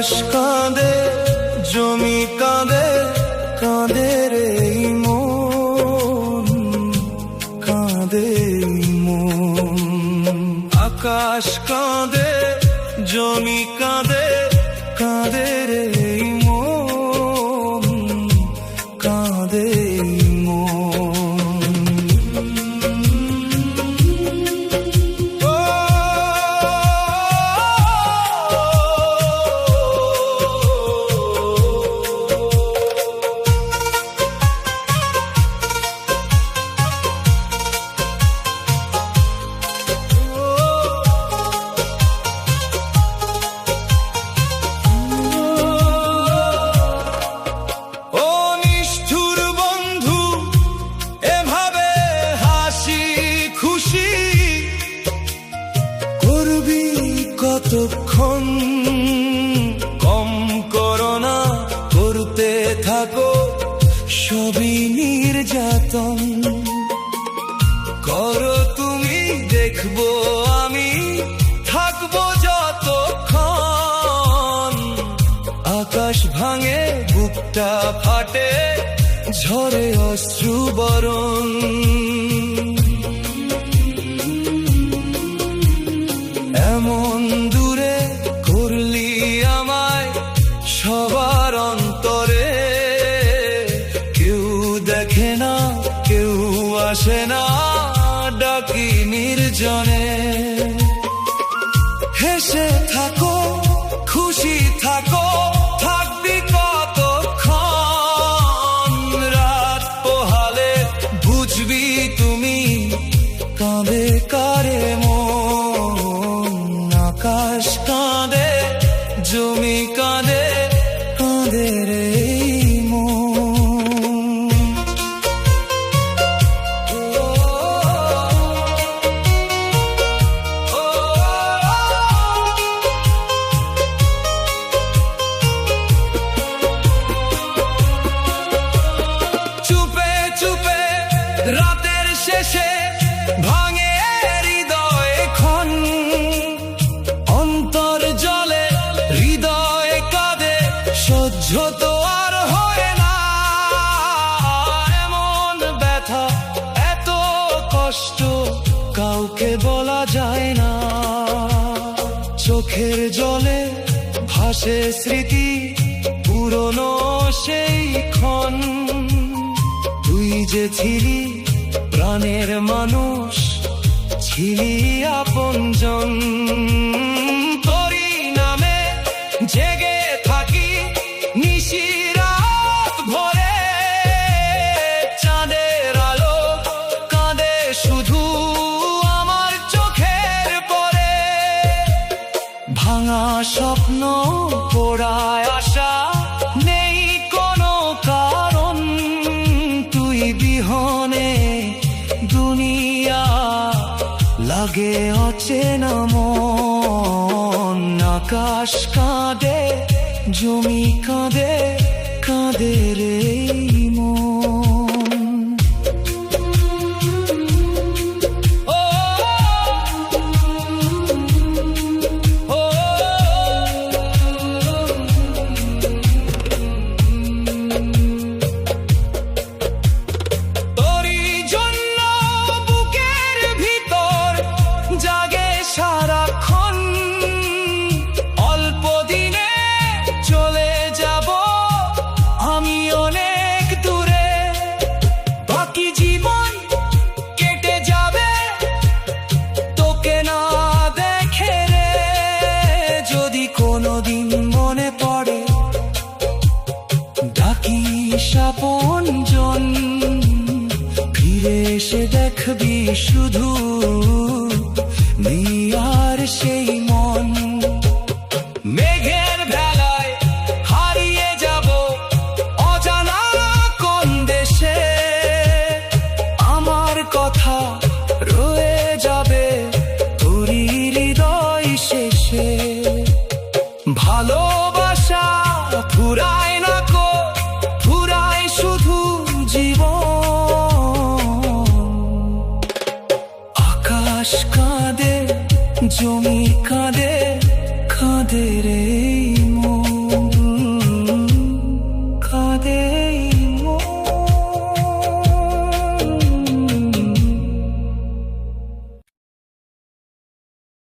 আকাশ কাঁদে, জমি কাঁদে, কাঁদে রে মন, কাঁদে মন। আকাশ কাঁদে, জমি কাঁদে, কাঁদে রে মন, কাঁদে মন। কতক্ষণ কম করো না, করতে থাকো সবই নির্যাতন। করো তুমি, দেখবো আমি, থাকবো যতক্ষণ। আকাশ ভাঙে, বুকটা ফাটে, ঝরে অশ্রু বরণ। এমন দূরে করলি আমায় সবার অন্তরে, কেউ দেখে না, কেউ আসে না, ডাকি নির্জনে। হেসে থাকো, খুশি থাকো, থাকবি কতক্ষণ। রাত পোহালে বুঝবি তুমি, কাঁদে কারে মন। আকাশ কাঁদে, জমি কাঁদে, কাঁদে রে মন। চুপে চুপে রাতের শেষে ভাঙে হৃদয় খন। অন্তর জলে, হৃদয় কাঁদে, সহ্য তো আর হয় না। এমন ব্যথা, এত কষ্ট, কাউকে বলা যায় না। চোখের জলে ভাসে স্মৃতি, পুরনো সেই ক্ষণ। তুই যে ছিলি প্রাণের মানুষ, ছিলি আপনজন। তোরই নামে জেগে থাকি নিশিরাত ভরে। চাঁদের আলো কাঁদে শুধু আমার চোখের পরে। ভাঙা স্বপ্ন, পোড়ায় আশা, নেই কোনো কারণ। তুই বিহনে দুনিয়া লাগে অচেনা মন। আকাশ কাঁদে, জমি কাঁদে, কাঁদে রে মন। সারাক্ষণ অল্প দিনে চলে যাব আমি অনেক দূরে। বাকি জীবন কেটে যাবে তোকে না দেখে রে। যদি কোনোদিন মনে পড়ে ডাকিস আপনজন, ফিরে এসে দেখবি শুধু নিয়ার সেই মন। মেঘের ভেলায় হারিয়ে যাব অজানা কোন দেশে। আমার কথা রয়ে যাবে তোরই হৃদয় শেষে। ভালোবাসা ফুরায় না কো, ফুরায় শুধু জীবন। আকাশ কাঁদে, জমি কাঁদে, কাঁদে রে মন। আমাদের